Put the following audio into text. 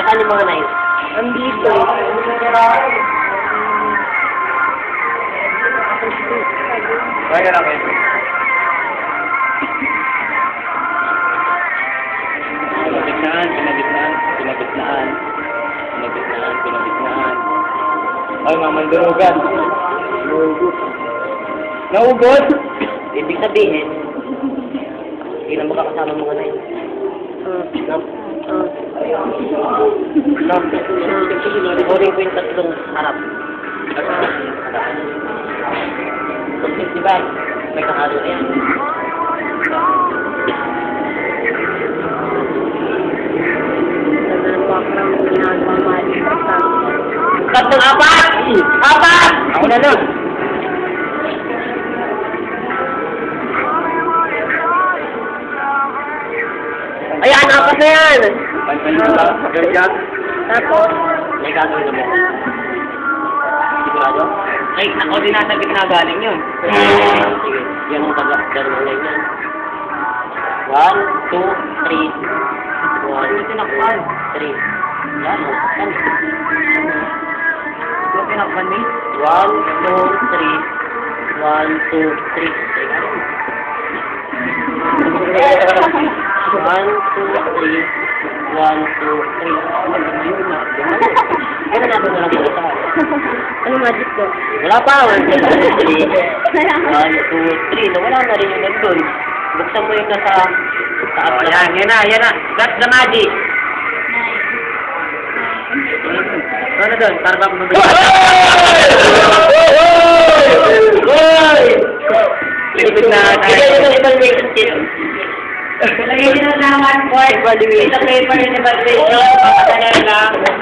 Nasaan yung mga knife? Andito. Kaya lang eh. Pinagitnaan. Ay, mamandurugan. Naugod? Ibig sabihin, hindi na makakasama mga knife. Kunin ko yung tatlong harap. Diba? May kahalo na yan. Tatlong apat! Apat! Ako na lang. Ayan, apat na yan! Gagag. Tapos, May gagawin na mo. Sigurado? Ay, ako din nasa gitna galing yun. Sige, yan ang taga-darong line yan. 1, 2, 3. 1, 3. Yan, kan. ito pinakpan ni. 1, 2, 3. 1, 2, 3. 1, 2, 3. 1, 2, 3. Ano natin na lang po sa Ano magic ko? wala pa, 1, 2, 3. 1, 2, 3. Nawala na rin yung nandun. Buksan mo yung nasa taas. Oh, yan na. That's the magic. Ano doon? Para ba kung Lipid na Bigyan nyo ng evaluation sheet. Lagyan nyo na ng 1 quart. Evaluation. Sa paper yung evaluation.